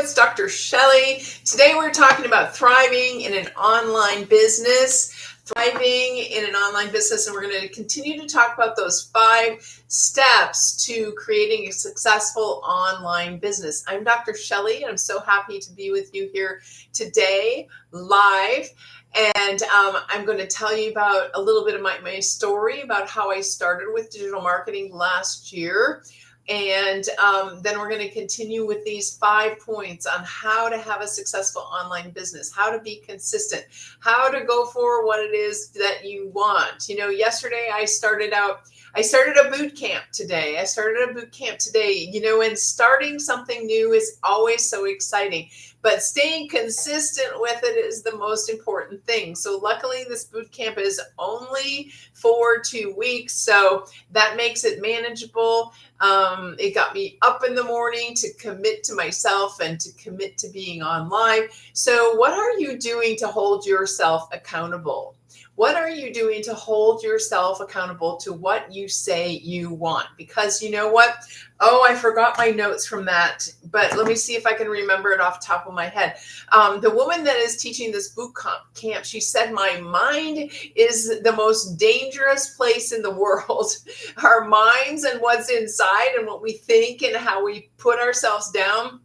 it's Dr. Shelley. Today we're talking about thriving in an online business. And we're going to continue to talk about those 5 steps to creating a successful online business. I'm Dr. Shelley, and I'm so happy to be with you here today, live. And I'm going to tell you about a little bit of my story about how I started with digital marketing last year. And then we're going to continue with these 5 points on how to have a successful online business, how to be consistent, how to go for what it is that you want. You know, yesterday I started a boot camp today. You know, and starting something new is always so exciting, but staying consistent with it is the most important thing. So luckily this boot camp is only for 2 weeks, so that makes it manageable. It got me up in the morning to commit to myself and to commit to being on live. So what are you doing to hold yourself accountable? What are you doing to hold yourself accountable to what you say you want? Because you know what? Oh, I forgot my notes from that, but let me see if I can remember it off the top of my head. The woman that is teaching this boot camp, she said, my mind is the most dangerous place in the world. Our minds and what's inside and what we think and how we put ourselves down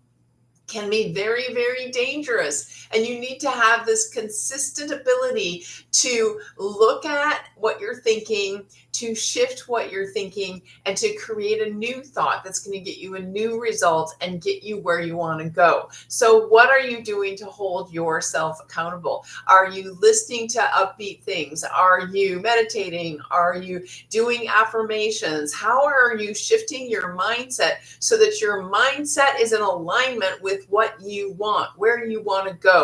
can be very, very dangerous. And you need to have this consistent ability to look at what you're thinking, to shift what you're thinking, and to create a new thought that's going to get you a new result and get you where you want to go. So what are you doing to hold yourself accountable? Are you listening to upbeat things? Are you meditating? Are you doing affirmations? How are you shifting your mindset so that your mindset is in alignment with what you want, where you want to go?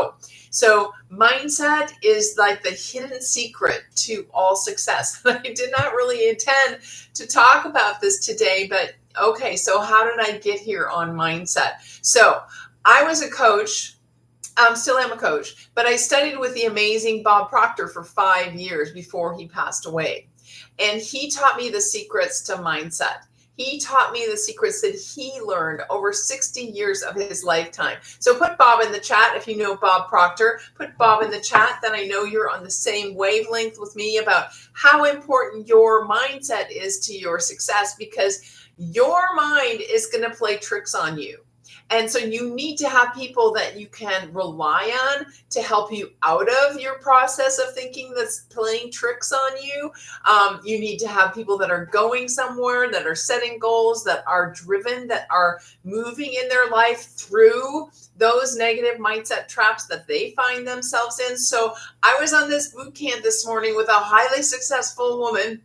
So mindset is like the hidden secret to all success. I did not really intend to talk about this today, but okay, so how did I get here on mindset? So I was a coach. Still am a coach, but I studied with the amazing Bob Proctor for 5 years before he passed away. And he taught me the secrets to mindset. He taught me the secrets that he learned over 60 years of his lifetime. So put Bob in the chat if you know Bob Proctor. Put Bob in the chat, then I know you're on the same wavelength with me about how important your mindset is to your success, because your mind is going to play tricks on you. And so you need to have people that you can rely on to help you out of your process of thinking that's playing tricks on you. You need to have people that are going somewhere, that are setting goals, that are driven, that are moving in their life through those negative mindset traps that they find themselves in. So I was on this boot camp this morning with a highly successful woman,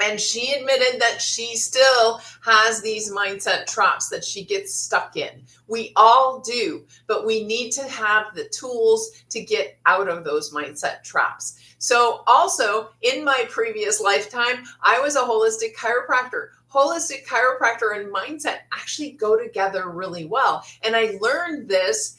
and she admitted that she still has these mindset traps that she gets stuck in. We all do, but we need to have the tools to get out of those mindset traps. So also in my previous lifetime, I was a holistic chiropractor. Holistic chiropractor and mindset actually go together really well. And I learned this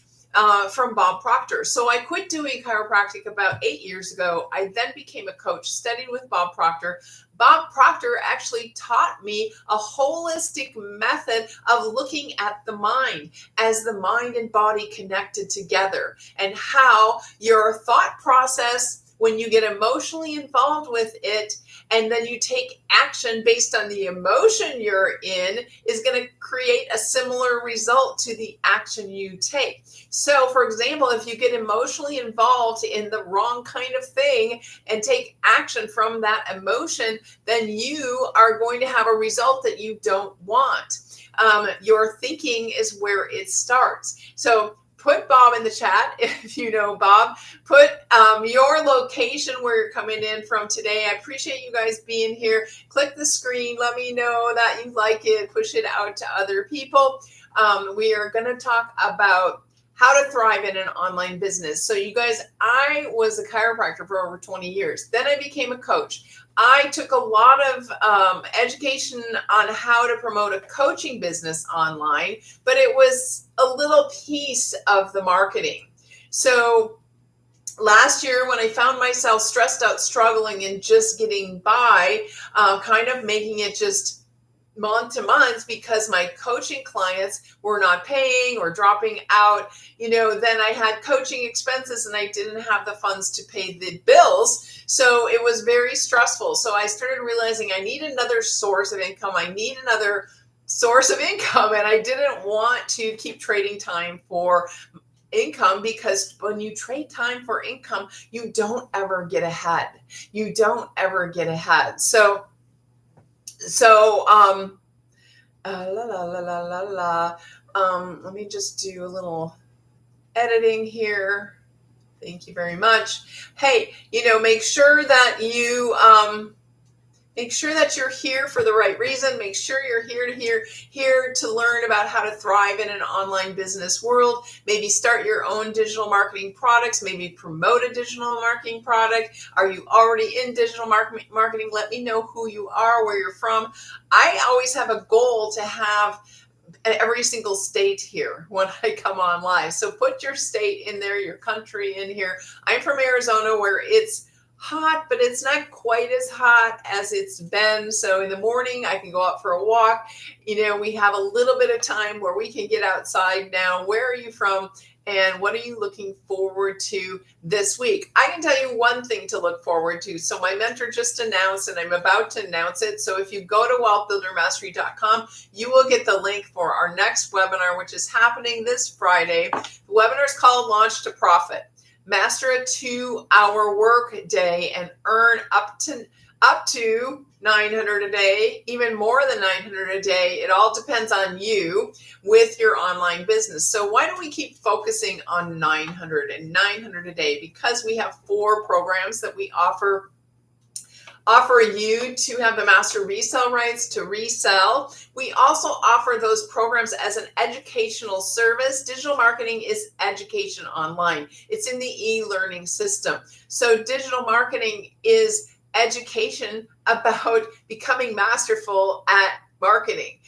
from Bob Proctor. So I quit doing chiropractic about 8 years ago. I then became a coach, studied with Bob Proctor. Bob Proctor actually taught me a holistic method of looking at the mind as the mind and body connected together, and how your thought process, when you get emotionally involved with it and then you take action based on the emotion you're in, is going to create a similar result to the action you take. So for example, if you get emotionally involved in the wrong kind of thing and take action from that emotion, then you are going to have a result that you don't want. Your thinking is where it starts. So put Bob in the chat if you know Bob. Put your location where you're coming in from today. I appreciate you guys being here. Click the screen. Let me know that you like it. Push it out to other people. We are going to talk about how to thrive in an online business. So you guys, I was a chiropractor for over 20 years. Then I became a coach. I took a lot of education on how to promote a coaching business online, but it was a little piece of the marketing. So last year, when I found myself stressed out, struggling, and just getting by, kind of making it just month to month because my coaching clients were not paying or dropping out. Then I had coaching expenses and I didn't have the funds to pay the bills. So it was very stressful. So I started realizing I need another source of income. I need another source of income. And I didn't want to keep trading time for income, because when you trade time for income, you don't ever get ahead. You don't ever get ahead. Let me just do a little editing here. Thank you very much. Hey, make sure that you're here for the right reason. Make sure you're here to learn about how to thrive in an online business world. Maybe start your own digital marketing products. Maybe promote a digital marketing product. Are you already in digital marketing? Let me know who you are, where you're from. I always have a goal to have every single state here when I come on live. So put your state in there, your country in here. I'm from Arizona, where it's hot, but it's not quite as hot as it's been. So in the morning, I can go out for a walk. We have a little bit of time where we can get outside now. Where are you from? And what are you looking forward to this week? I can tell you one thing to look forward to. So my mentor just announced, and I'm about to announce it. So if you go to wealthbuildermastery.com, you will get the link for our next webinar, which is happening this Friday. The webinar is called Launch to Profit. Master a 2-hour work day and earn up to 900 a day, even more than 900 a day. It all depends on you with your online business. So why don't we keep focusing on 900 and 900 a day? Because we have 4 programs that we offer you to have the master resale rights to resell. We also offer those programs as an educational service. Digital marketing is education online. It's in the e-learning system. So digital marketing is education about becoming masterful at marketing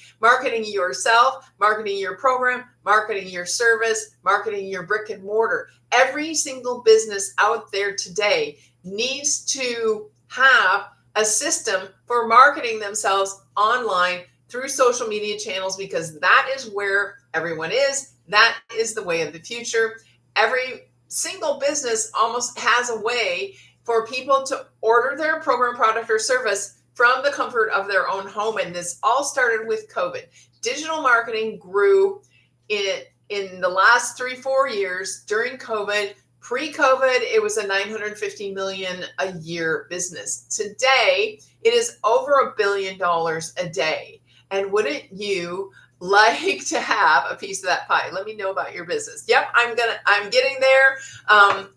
yourself, marketing your program, marketing your service, marketing your brick and mortar. Every single business out there today needs to have a system for marketing themselves online through social media channels, because that is where everyone is. That is the way of the future. Every single business almost has a way for people to order their program, product, or service from the comfort of their own home. And this all started with COVID. Digital marketing grew in the last 3-4 years during COVID. Pre-COVID, it was a $950 million a year business. Today, it is over $1 billion a day. And wouldn't you like to have a piece of that pie? Let me know about your business. Yep, I'm getting there.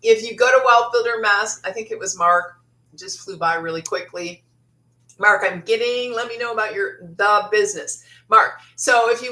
If you go to Wealth Builder Mask, I think it was Mark, just flew by really quickly. Mark, let me know about the business. Mark, so if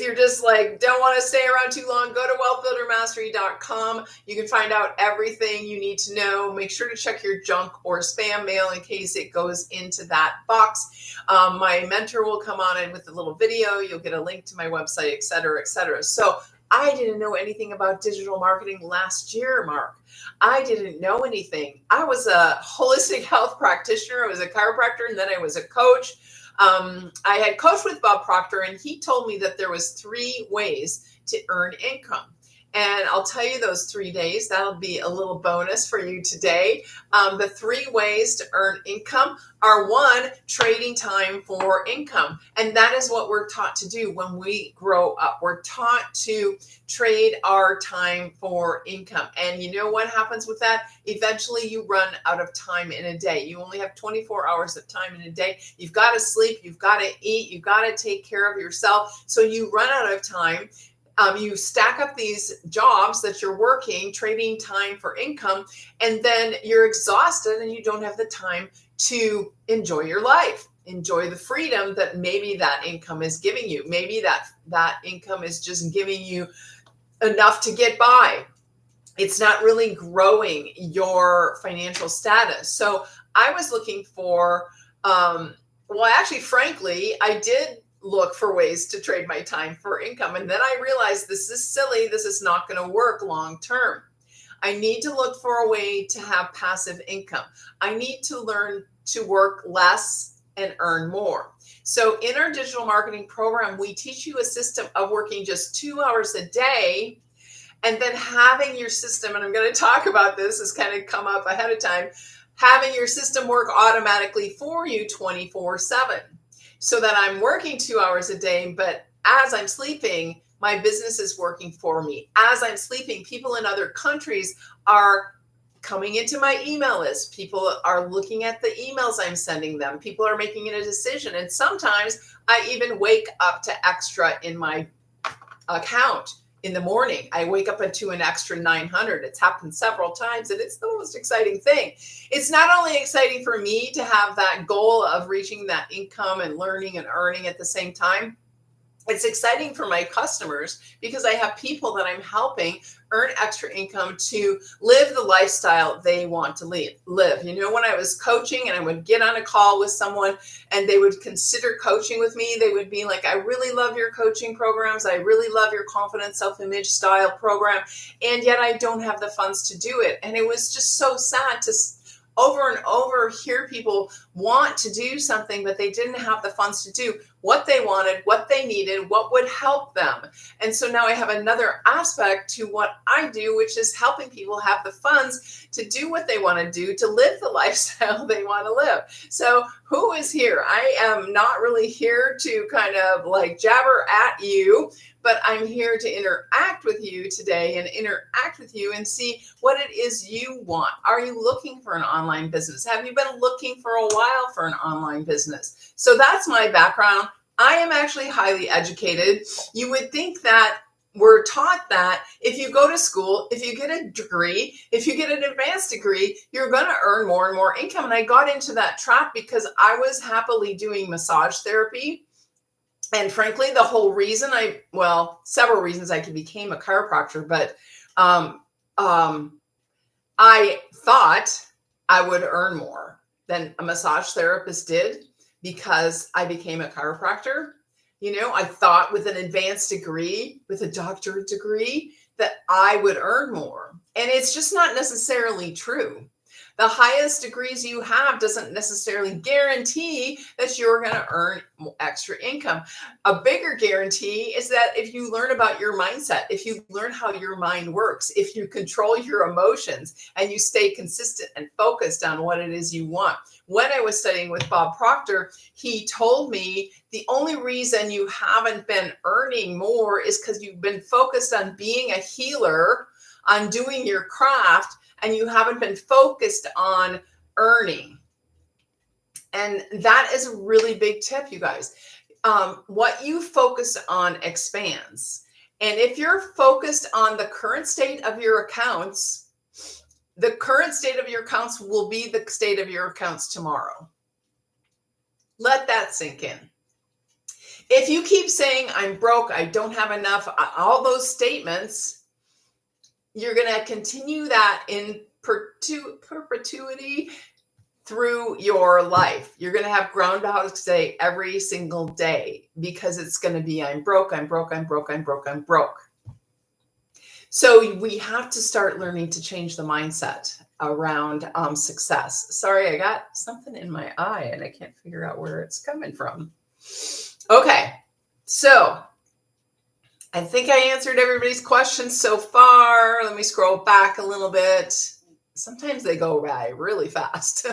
you're just like, don't want to stay around too long, go to wealthbuildermastery.com. You can find out everything you need to know. Make sure to check your junk or spam mail in case it goes into that box. My mentor will come on in with a little video. You'll get a link to my website, et cetera, et cetera. So I didn't know anything about digital marketing last year, Mark. I didn't know anything. I was a holistic health practitioner. I was a chiropractor, and then I was a coach. I had coached with Bob Proctor, and he told me that there was 3 ways to earn income. And I'll tell you those 3 days. That'll be a little bonus for you today. The 3 ways to earn income are: 1, trading time for income. And that is what we're taught to do when we grow up. We're taught to trade our time for income. And you know what happens with that? Eventually you run out of time in a day. You only have 24 hours of time in a day. You've got to sleep, you've got to eat, you've got to take care of yourself. So you run out of time. You stack up these jobs that you're working, trading time for income, and then you're exhausted and you don't have the time to enjoy your life, enjoy the freedom that maybe that income is giving you. Maybe that income is just giving you enough to get by. It's not really growing your financial status. So I was looking for, frankly, I did look for ways to trade my time for income. And then I realized this is silly. This is not going to work long term. I need to look for a way to have passive income. I need to learn to work less and earn more. So in our digital marketing program, we teach you a system of working just 2 hours a day and then having your system, and I'm going to talk about this, has kind of come up ahead of time, having your system work automatically for you 24/7 so that I'm working 2 hours a day, but as I'm sleeping, my business is working for me. As I'm sleeping, people in other countries are coming into my email list. People are looking at the emails I'm sending them. People are making a decision. And sometimes I even wake up to extra in my account in the morning. I wake up into an extra 900. It's happened several times and it's the most exciting thing. It's not only exciting for me to have that goal of reaching that income and learning and earning at the same time. It's exciting for my customers because I have people that I'm helping earn extra income to live the lifestyle they want to live. You know, when I was coaching and I would get on a call with someone and they would consider coaching with me, they would be like, I really love your coaching programs. I really love your confidence, self-image style program. And yet I don't have the funds to do it. And it was just so sad to over and over hear people want to do something, but they didn't have the funds to do what they wanted, what they needed, what would help them. And so now I have another aspect to what I do, which is helping people have the funds to do what they want to do, to live the lifestyle they want to live. So who is here? I am not really here to kind of like jabber at you, but I'm here to interact with you today and interact with you and see what it is you want. Are you looking for an online business? Have you been looking for a while for an online business? So that's my background. I am actually highly educated. You would think that we're taught that if you go to school, if you get a degree, if you get an advanced degree, you're going to earn more and more income. And I got into that trap because I was happily doing massage therapy. And frankly, the whole reason several reasons I became a chiropractor, but I thought I would earn more than a massage therapist did because I became a chiropractor. You know, I thought with an advanced degree, with a doctorate degree, that I would earn more. And it's just not necessarily true. The highest degrees you have doesn't necessarily guarantee that you're going to earn extra income. A bigger guarantee is that if you learn about your mindset, if you learn how your mind works, if you control your emotions and you stay consistent and focused on what it is you want. When I was studying with Bob Proctor, he told me the only reason you haven't been earning more is because you've been focused on being a healer, on doing your craft, and you haven't been focused on earning. And that is a really big tip, you guys. What you focus on expands. And if you're focused on the current state of your accounts, the current state of your accounts will be the state of your accounts tomorrow. Let that sink in. If you keep saying, I'm broke, I don't have enough, all those statements, you're going to continue that in perpetuity through your life. You're going to have Groundhog Day every single day because it's going to be, I'm broke, I'm broke, I'm broke, I'm broke, I'm broke. So we have to start learning to change the mindset around success. Sorry, I got something in my eye and I can't figure out where it's coming from. Okay, so I think I answered everybody's questions so far. Let me scroll back a little bit. Sometimes they go by really fast.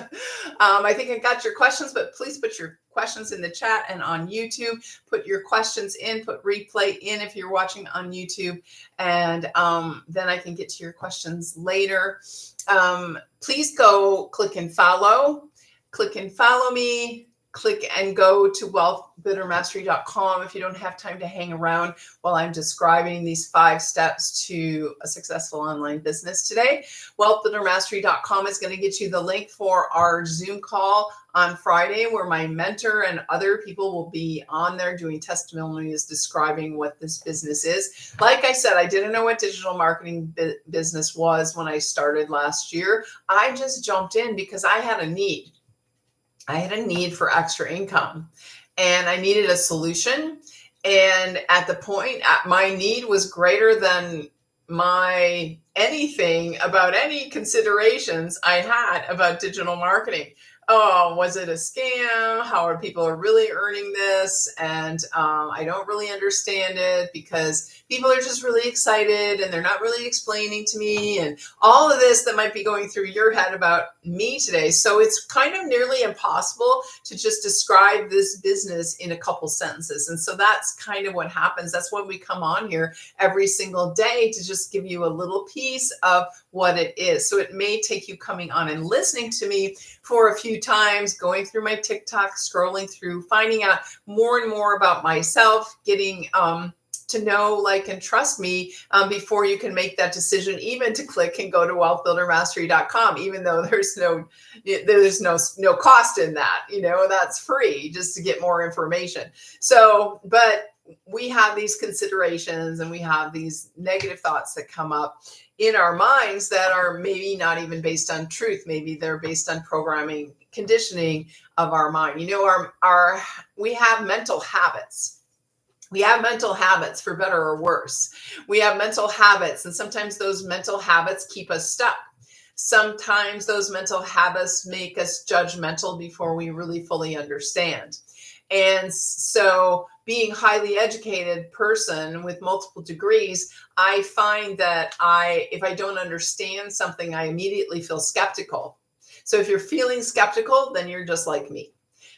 I think I got your questions, but please put your questions in the chat and on YouTube. Put your questions in, put replay in if you're watching on YouTube. And then I can get to your questions later. Please go click and follow. Click and follow me. Click and go to wealthbuildermastery.com if you don't have time to hang around while I'm describing these 5 steps to a successful online business today. Wealthbuildermastery.com is going to get you the link for our Zoom call on Friday where my mentor and other people will be on there doing testimonials describing what this business is. Like I said, I didn't know what digital marketing business was when I started last year. I just jumped in because I had a need. I had a need for extra income and I needed a solution. And at the point, my need was greater than anything about any considerations I had about digital marketing. oh, was it a scam? How are people really earning this? And I don't really understand it because people are just really excited and they're not really explaining to me and all of this that might be going through your head about me today. So it's kind of nearly impossible to just describe this business in a couple sentences. And so that's kind of what happens. That's why we come on here every single day to just give you a little piece of what it is. So it may take you coming on and listening to me for a few times, going through my TikTok, scrolling through, finding out more and more about myself, getting to know, like, and trust me before you can make that decision, even to click and go to wealthbuildermastery.com, even though there's no cost in that, that's free just to get more information. So, but we have these considerations and we have these negative thoughts that come up in our minds that are maybe not even based on truth. Maybe they're based on programming, conditioning of our mind. We have mental habits. We have mental habits, for better or worse. We have mental habits, and sometimes those mental habits keep us stuck. Sometimes those mental habits make us judgmental before we really fully understand. And so being a highly educated person with multiple degrees, I find that if I don't understand something, I immediately feel skeptical. So if you're feeling skeptical, then you're just like me.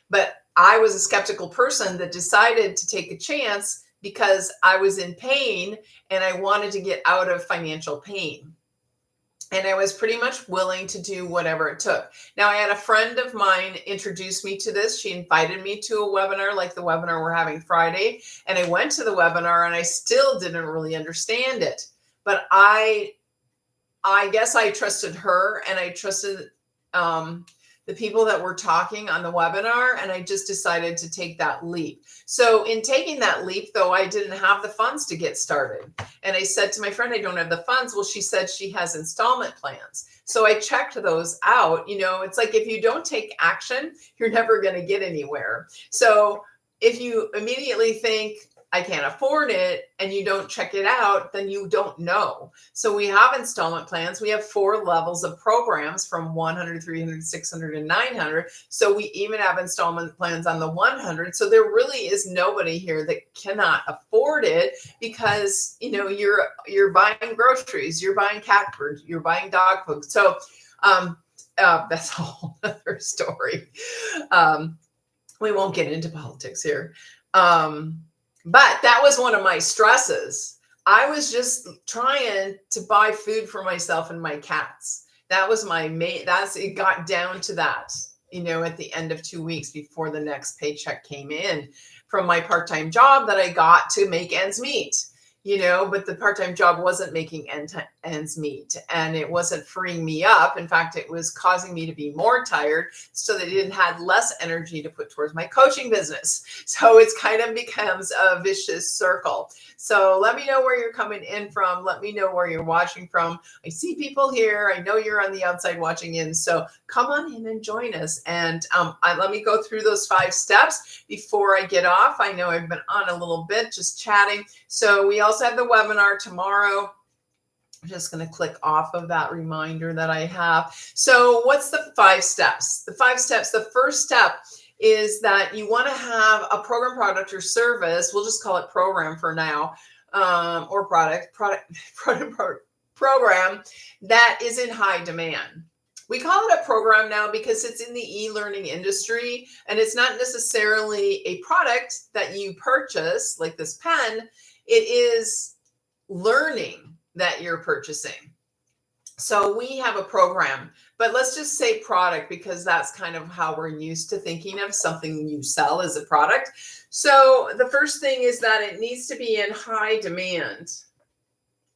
But I was a skeptical person that decided to take a chance because I was in pain and I wanted to get out of financial pain. And I was pretty much willing to do whatever it took. Now, I had a friend of mine introduce me to this. She invited me to a webinar like the webinar we're having Friday. And I went to the webinar and I still didn't really understand it. But I guess I trusted her and I trusted the people that were talking on the webinar, and I just decided to take that leap. So in taking that leap, though, I didn't have the funds to get started. And I said to my friend, I don't have the funds. Well, she said she has installment plans. So I checked those out. It's like if you don't take action, you're never going to get anywhere. So if you immediately think, I can't afford it, and you don't check it out, then you don't know. So we have installment plans. We have 4 levels of programs from 100, 300, 600, and 900. So we even have installment plans on the 100. So there really is nobody here that cannot afford it because, you're buying groceries, you're buying cat food, you're buying dog food. So that's a whole other story. We won't get into politics here. But that was one of my stresses. I was just trying to buy food for myself and my cats. That was my main, it got down to that, at the end of 2 weeks before the next paycheck came in from my part-time job that I got to make ends meet. But the part-time job wasn't making ends meet and it wasn't freeing me up. In fact, it was causing me to be more tired so that it had less energy to put towards my coaching business. So it's kind of becomes a vicious circle. So let me know where you're coming in from. Let me know where you're watching from. I see people here. I know you're on the outside watching in. So come on in and join us. And let me go through those 5 steps before I get off. I know I've been on a little bit just chatting. So we also have the webinar tomorrow. I'm just going to click off of that reminder that I have. So what's the 5 steps? The 5 steps, the first step is that you want to have a program, product, or service. We'll just call it program for now, or program that is in high demand. We call it a program now because it's in the e-learning industry and it's not necessarily a product that you purchase like this pen. It is learning that you're purchasing. So we have a program, but let's just say product because that's kind of how we're used to thinking of something you sell as a product. So the first thing is that it needs to be in high demand.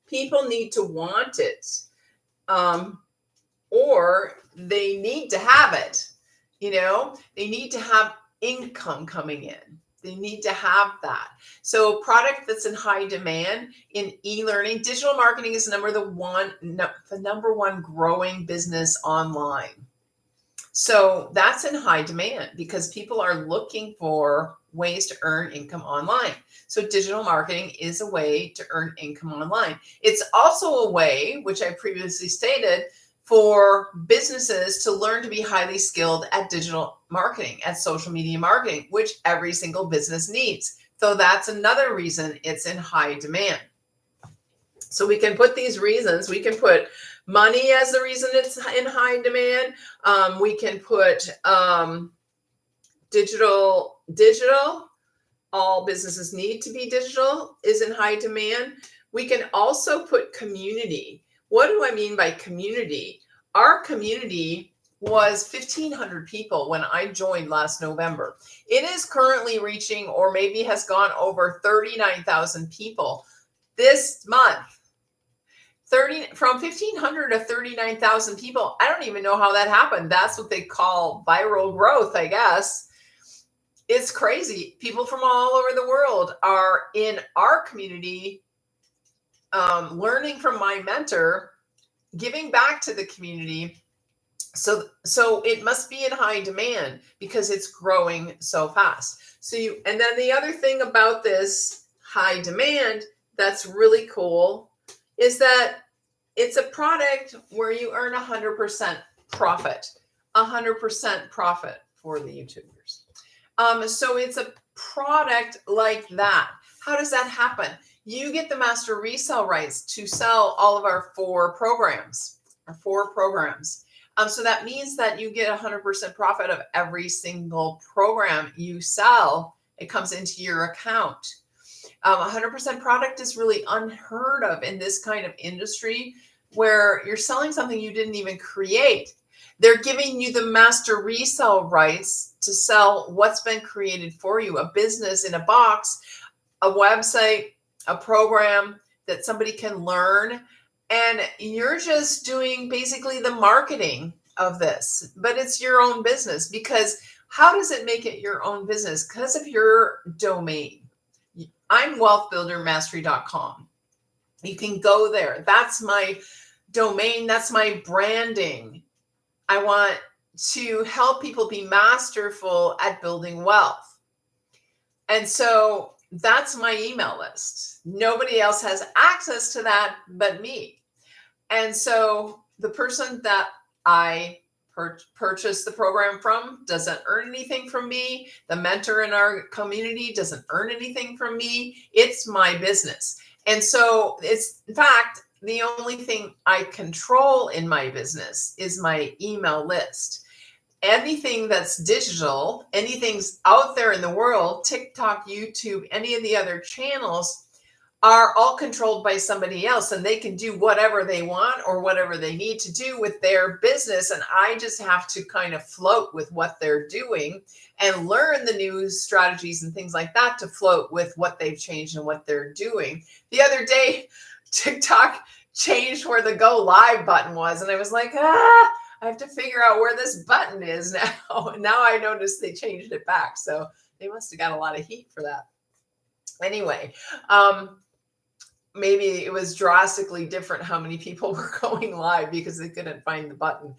People need to want it, or they need to have it. They need to have income coming in. They need to have that. So product that's in high demand in e-learning, digital marketing is the number one growing business online. So that's in high demand because people are looking for ways to earn income online. So digital marketing is a way to earn income online. It's also a way, which I previously stated, for businesses to learn to be highly skilled at digital marketing, at social media marketing, which every single business needs. So that's another reason it's in high demand. So we can put these reasons, we can put money as the reason it's in high demand. We can put digital, all businesses need to be digital is in high demand. We can also put community. What do I mean by community? Our community was 1,500 people when I joined last November. It is currently reaching, or maybe has gone over 39,000 people this month. From 1,500 to 39,000 people. I don't even know how that happened. That's what they call viral growth, I guess. It's crazy. People from all over the world are in our community, learning from my mentor, giving back to the community. So it must be in high demand because it's growing so fast. And then the other thing about this high demand that's really cool is that it's a product where you earn 100% profit, 100% profit for the YouTubers. So it's a product like that. How does that happen? You get the master resale rights to sell all of our 4 programs, So that means that you get 100% profit of every single program you sell. It comes into your account. 100% product is really unheard of in this kind of industry where you're selling something you didn't even create. They're giving you the master resale rights to sell what's been created for you, a business in a box, a website, a program that somebody can learn. And you're just doing basically the marketing of this, but it's your own business. Because how does it make it your own business? Because of your domain. I'm wealthbuildermastery.com. You can go there. That's my domain. That's my branding. I want to help people be masterful at building wealth. And so that's my email list. Nobody else has access to that but me. And so the person that I purchase the program from doesn't earn anything from me. The mentor in our community doesn't earn anything from me. It's my business. And so it's, in fact, the only thing I control in my business is my email list. Anything that's digital, anything's out there in the world, TikTok, YouTube, any of the other channels are all controlled by somebody else, and they can do whatever they want or whatever they need to do with their business. And I just have to kind of float with what they're doing and learn the new strategies and things like that to float with what they've changed and what they're doing. The other day, TikTok changed where the go live button was. And I was like, I have to figure out where this button is now. Now I noticed they changed it back. So they must have got a lot of heat for that. Anyway, maybe it was drastically different how many people were going live because they couldn't find the button.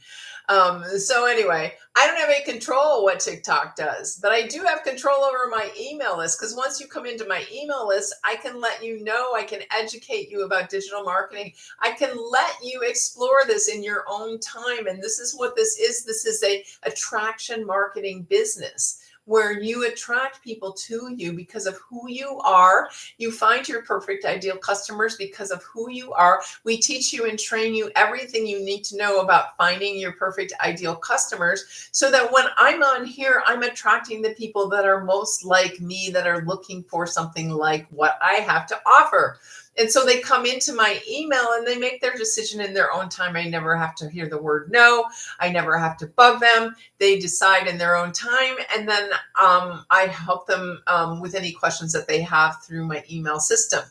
So anyway, I don't have any control what TikTok does, but I do have control over my email list, because once you come into my email list, I can let you know, I can educate you about digital marketing. I can let you explore this in your own time. And this is what this is. This is a attraction marketing business, where you attract people to you because of who you are. You find your perfect ideal customers because of who you are. We teach you and train you everything you need to know about finding your perfect ideal customers, so that when I'm on here, I'm attracting the people that are most like me, that are looking for something like what I have to offer. And so they come into my email and they make their decision in their own time. I never have to hear the word no. I never have to bug them. They decide in their own time. And then I help them with any questions that they have through my email system.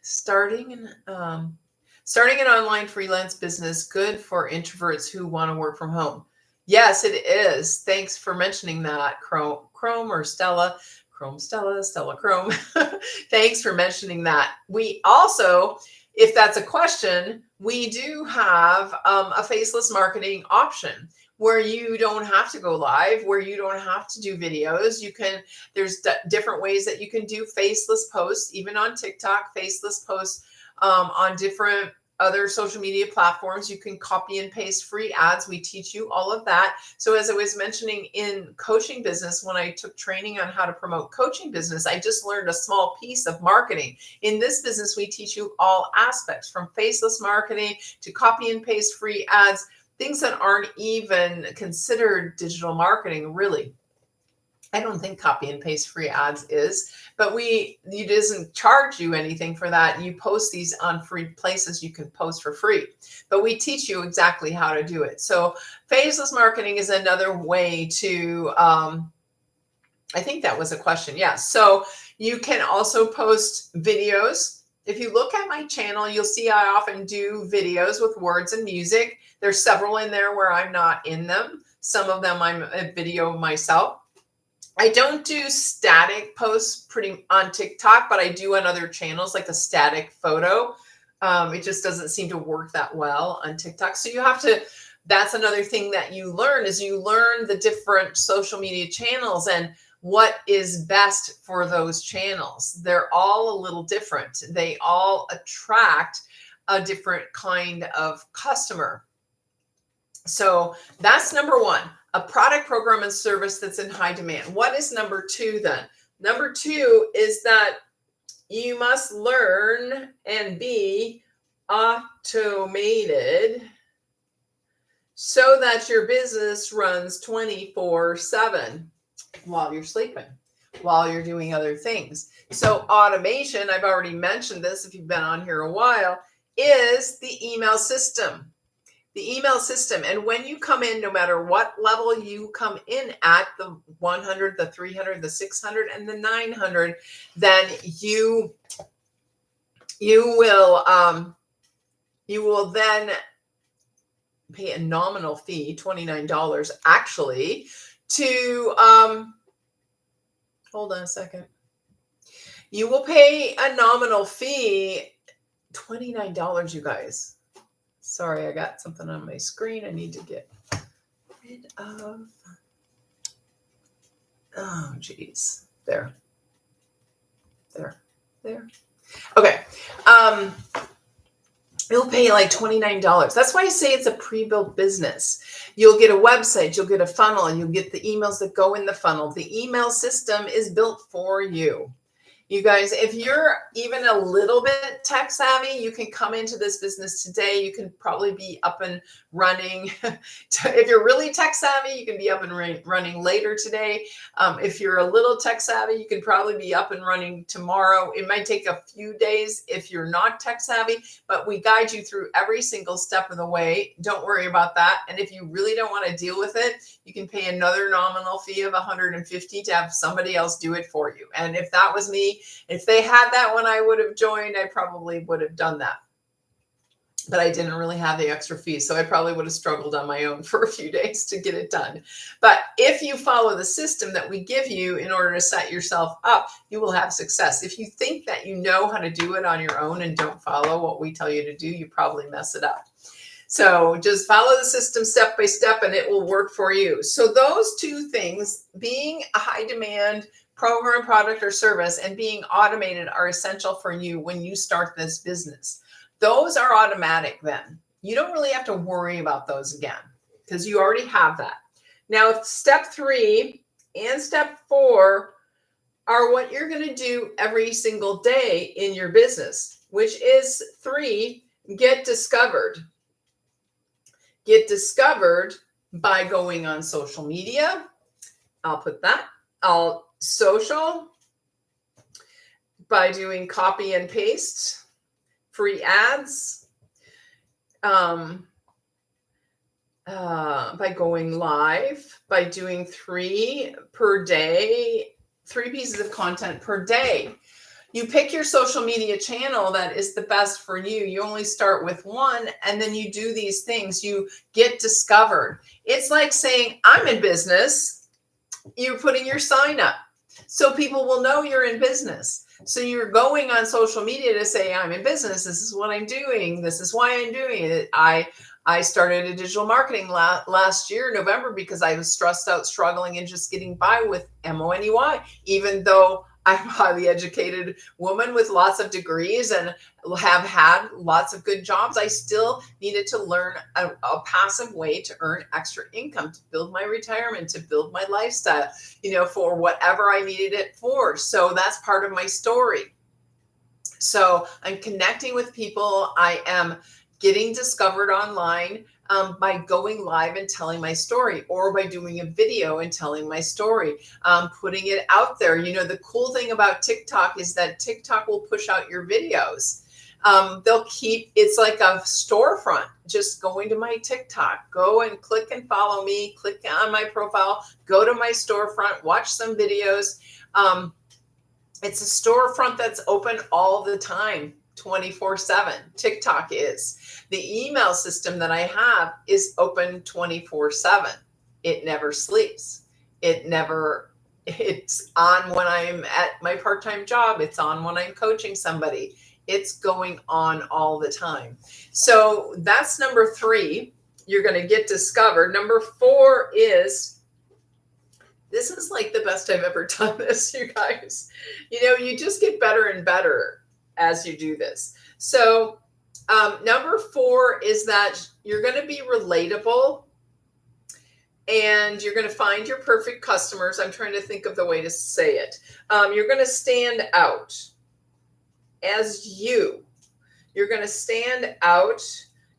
Starting an online freelance business, good for introverts who want to work from home. Yes, it is. Thanks for mentioning that, Chrome or Stella. Stella Chrome. Thanks for mentioning that. We also, if that's a question, we do have a faceless marketing option where you don't have to go live, where you don't have to do videos. There's different ways that you can do faceless posts, even on TikTok, faceless posts on different other social media platforms. You can copy and paste free ads. We teach you all of that. So as I was mentioning in coaching business, when I took training on how to promote coaching business, I just learned a small piece of marketing. In this business, we teach you all aspects, from faceless marketing to copy and paste free ads, things that aren't even considered digital marketing, really. I don't think copy and paste free ads is, but it doesn't charge you anything for that. You post these on free places you can post for free, but we teach you exactly how to do it. So faceless marketing is another way to, I think that was a question. Yeah. So you can also post videos. If you look at my channel, you'll see I often do videos with words and music. There's several in there where I'm not in them. Some of them I'm a video myself. I don't do static posts pretty on TikTok, but I do on other channels, like a static photo. It just doesn't seem to work that well on TikTok. So you have to, that's another thing that you learn, is you learn the different social media channels and what is best for those channels. They're all a little different. They all attract a different kind of customer. So that's number one, a product, program, and service that's in high demand. What is number two then? Number two is that you must learn and be automated so that your business runs 24/7 while you're sleeping, while you're doing other things. So automation, I've already mentioned this if you've been on here a while, is the email system. The email system. And when you come in, no matter what level you come in at, the 100, the 300, the 600, and the 900, then you will then pay a nominal fee, $29 actually, to hold on a second. You will pay a nominal fee, $29, you guys. Sorry, I got something on my screen I need to get rid of. Oh, geez. There. Okay. It'll pay like $29. That's why I say it's a pre-built business. You'll get a website, you'll get a funnel, you'll get the emails that go in the funnel. The email system is built for you. You guys, if you're even a little bit tech savvy, you can come into this business today. You can probably be up and running. If you're really tech savvy, you can be up and running later today. If you're a little tech savvy, you can probably be up and running tomorrow. It might take a few days if you're not tech savvy, but we guide you through every single step of the way. Don't worry about that. And if you really don't want to deal with it, you can pay another nominal fee of $150 to have somebody else do it for you. And if that was me, if they had that when I would have joined, I probably would have done that. But I didn't really have the extra fee, so I probably would have struggled on my own for a few days to get it done. But if you follow the system that we give you in order to set yourself up, you will have success. If you think that you know how to do it on your own and don't follow what we tell you to do, you probably mess it up. So just follow the system step by step and it will work for you. So those two things, being a high demand program, product, or service, and being automated, are essential for you when you start this business. Those are automatic then. You don't really have to worry about those again because you already have that. Now, step 3 and step 4 are what you're going to do every single day in your business, which is 3, get discovered. Get discovered by going on social media. I'll put that. Social, by doing copy and paste, free ads, by going live, by doing 3 per day, 3 pieces of content per day. You pick your social media channel that is the best for you. You only start with one, and then you do these things. You get discovered. It's like saying, I'm in business. You're putting your sign up so people will know you're in business. So you're going on social media to say, I'm in business. This is what I'm doing. This is why I'm doing it. I started a digital marketing last year, November, because I was stressed out, struggling, and just getting by with MONEY, even though I'm a highly educated woman with lots of degrees and have had lots of good jobs. I still needed to learn a passive way to earn extra income, to build my retirement, to build my lifestyle, for whatever I needed it for. So that's part of my story. So I'm connecting with people. I am getting discovered online by going live and telling my story, or by doing a video and telling my story, putting it out there. The cool thing about TikTok is that TikTok will push out your videos. It's like a storefront. Just going to my TikTok, go and click and follow me, click on my profile, go to my storefront, watch some videos. It's a storefront that's open all the time, 24/7. TikTok is. The email system that I have is open 24/7. It never sleeps. It's on when I'm at my part-time job. It's on when I'm coaching somebody. It's going on all the time. So that's number 3. You're going to get discovered. Number 4 is, this is like the best I've ever done this, you guys. You just get better and better as you do this. So number 4 is that you're going to be relatable, and you're going to find your perfect customers. I'm trying to think of the way to say it. You're going to stand out as you. You're going to stand out.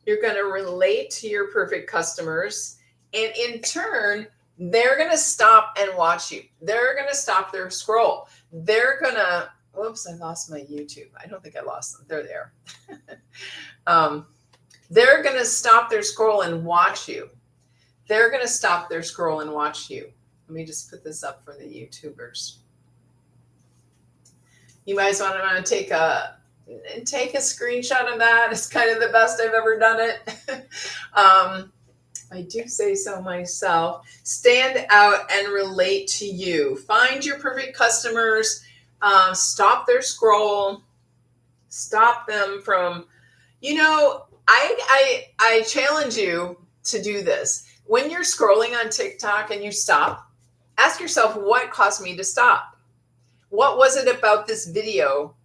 You're going to relate to your perfect customers. And in turn, they're going to stop and watch you. They're going to stop their scroll. They're going to, whoops, I lost my YouTube. I don't think I lost them. They're there. They're going to stop their scroll and watch you. They're going to stop their scroll and watch you. Let me just put this up for the YouTubers. You guys want to take a screenshot of that. It's kind of the best I've ever done it. I do say so myself. Stand out and relate to you. Find your perfect customers. Stop their scroll. Stop them from, I challenge you to do this. When you're scrolling on TikTok and you stop, ask yourself, what caused me to stop? What was it about this video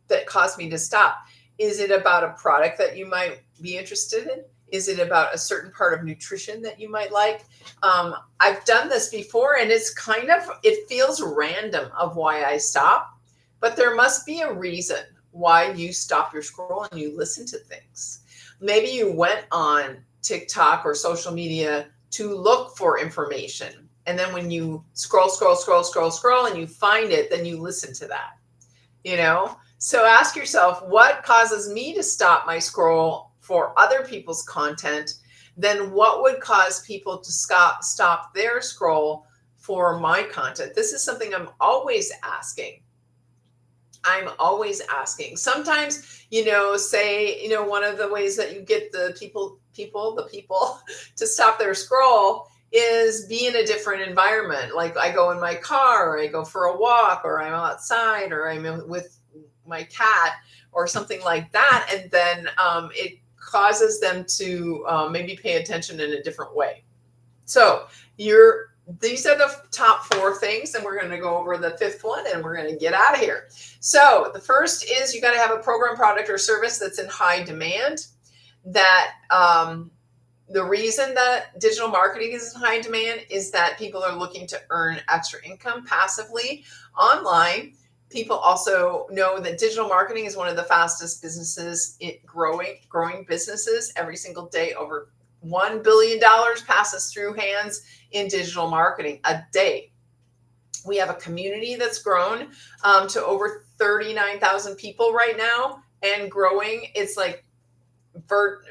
that caused me to stop? Is it about a product that you might be interested in? Is it about a certain part of nutrition that you might like? I've done this before, and it feels random of why I stop, but there must be a reason why you stop your scroll and you listen to things. Maybe you went on TikTok or social media to look for information. And then when you scroll, and you find it, then you listen to that, So ask yourself, what causes me to stop my scroll for other people's content? Then what would cause people to stop their scroll for my content? This is something I'm always asking. Sometimes, say, one of the ways that you get the people to stop their scroll is be in a different environment. Like I go in my car, or I go for a walk, or I'm outside, or I'm with my cat, or something like that. And then it causes them to maybe pay attention in a different way. So these are the top 4 things, and we're going to go over the 5th one, and we're going to get out of here. So the first is, you got to have a program, product, or service that's in high demand. That the reason that digital marketing is in high demand is that people are looking to earn extra income passively online. People also know that digital marketing is one of the fastest businesses, growing businesses. Every single day, over $1 billion passes through hands in digital marketing a day. We have a community that's grown to over 39,000 people right now, and growing. It's like, what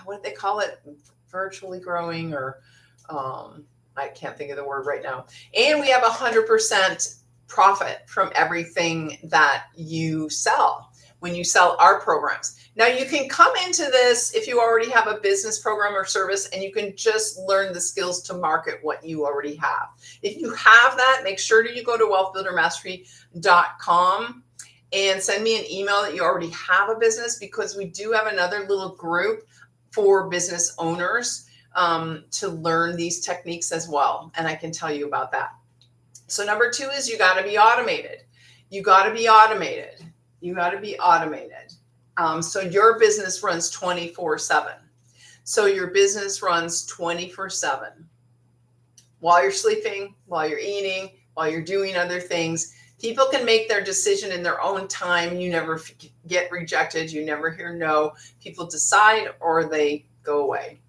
do they call it? Virtually growing, or I can't think of the word right now. And we have 100% profit from everything that you sell when you sell our programs. Now, you can come into this if you already have a business program or service, and you can just learn the skills to market what you already have. If you have that, make sure that you go to wealthbuildermastery.com and send me an email that you already have a business, because we do have another little group for business owners to learn these techniques as well. And I can tell you about that. So number 2 is, you got to be automated. You got to be automated. You got to be automated. So your business runs 24/7. So your business runs 24/7. While you're sleeping, while you're eating, while you're doing other things, people can make their decision in their own time. You never get rejected. You never hear no. People decide or they go away.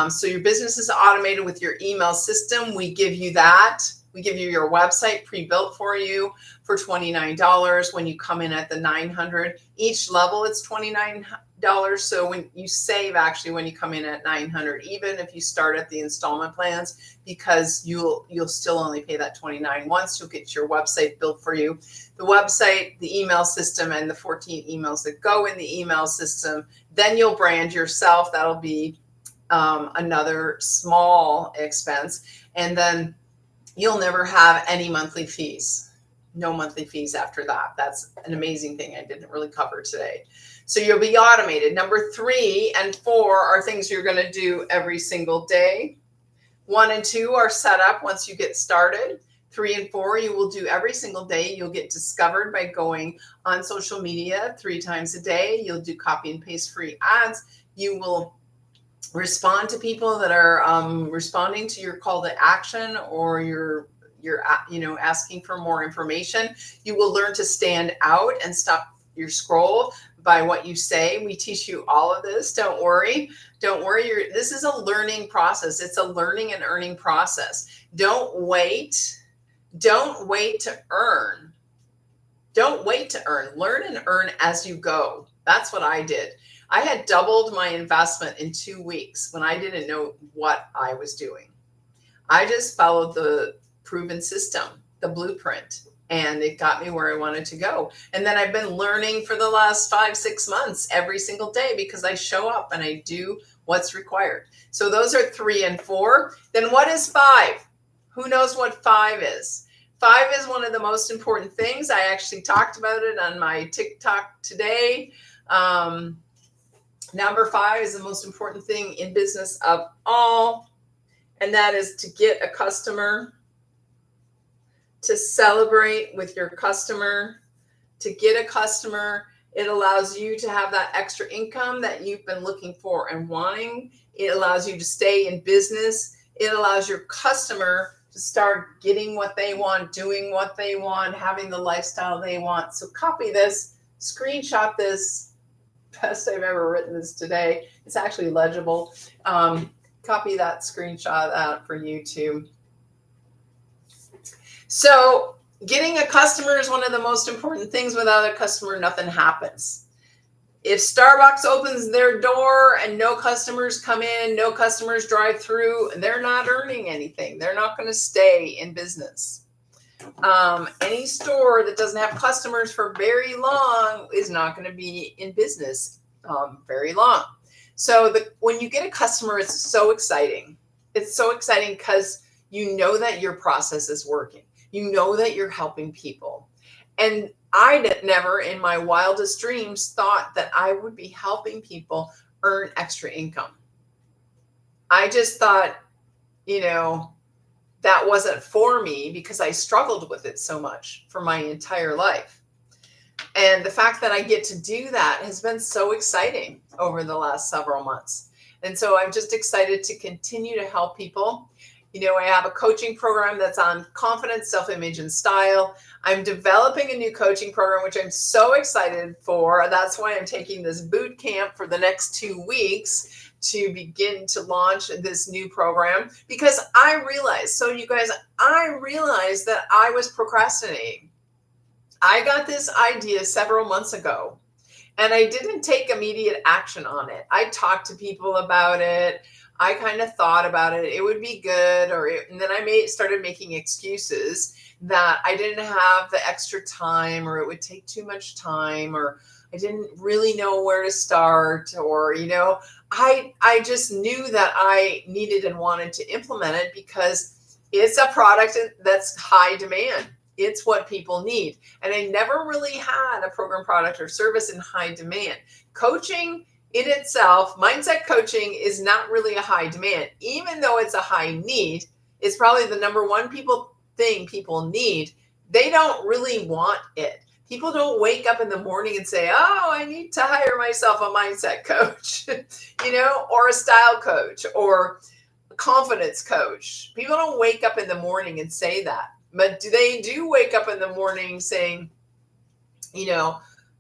So your business is automated with your email system. We give you that. We give you your website pre-built for you for $29 when you come in at the 900. Each level it's $29. So when you save actually when you come in at 900, even if you start at the installment plans, because you'll still only pay that 29 once. You'll get your website built for you. The website, the email system, and the 14 emails that go in the email system. Then you'll brand yourself. That'll be another small expense. And then you'll never have any monthly fees. No monthly fees after that. That's an amazing thing I didn't really cover today. So you'll be automated. Number 3 and 4 are things you're going to do every single day. 1 and 2 are set up once you get started. 3 and 4 you will do every single day. You'll get discovered by going on social media 3 times a day. You'll do copy and paste free ads. You will respond to people that are responding to your call to action, or you're asking for more information. You will learn to stand out and stop your scroll by what you say. We teach you all of this. Don't worry. This is a learning process. It's a learning and earning process. Don't wait to earn. Learn and earn as you go. That's what I did. I had doubled my investment in 2 weeks when I didn't know what I was doing. I just followed the proven system, the blueprint, and it got me where I wanted to go. And then I've been learning for the last 5-6 months every single day because I show up and I do what's required. So those are 3 and 4. Then what is 5? Who knows what 5 is? 5 is one of the most important things. I actually talked about it on my TikTok today. Number 5 is the most important thing in business of all, and that is to get a customer, to celebrate with your customer, to get a customer. It allows you to have that extra income that you've been looking for and wanting. It allows you to stay in business. It allows your customer to start getting what they want, doing what they want, having the lifestyle they want. So copy this, screenshot this. Best I've ever written this today. It's actually legible. Copy that, screenshot that for YouTube. So getting a customer is one of the most important things. Without a customer, nothing happens. If Starbucks opens their door and no customers come in, no customers drive through, they're not earning anything. They're not going to stay in business. Any store that doesn't have customers for very long is not going to be in business very long. So when you get a customer, it's so exciting. It's so exciting because you know that your process is working. You know that you're helping people. And I never in my wildest dreams thought that I would be helping people earn extra income. I just thought, that wasn't for me because I struggled with it so much for my entire life. And the fact that I get to do that has been so exciting over the last several months. And so I'm just excited to continue to help people. I have a coaching program that's on confidence, self-image, and style. I'm developing a new coaching program, which I'm so excited for. That's why I'm taking this boot camp for the next 2 weeks to begin to launch this new program, because I realized that I was procrastinating. I got this idea several months ago and I didn't take immediate action on it. I talked to people about it. I kind of thought about it. It would be good. And then I started making excuses that I didn't have the extra time, or it would take too much time, or I didn't really know where to start, or, I just knew that I needed and wanted to implement it because it's a product that's high demand. It's what people need. And I never really had a program, product, or service in high demand. Coaching in itself, mindset coaching, is not really a high demand. Even though it's a high need, it's probably the number one thing people need They don't really want it. People don't wake up in the morning and say, "Oh, I need to hire myself a mindset coach," or a style coach or a confidence coach. People don't wake up in the morning and say that. But they do wake up in the morning saying, you know,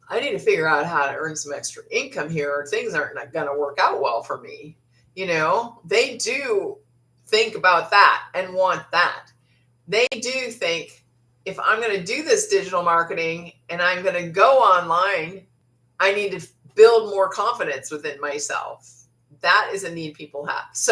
I need to figure out how to earn some extra income here, or things aren't going to work out well for me. They do think about that and want that. They do think, if I'm going to do this digital marketing and I'm going to go online, I need to build more confidence within myself. That is a need people have. So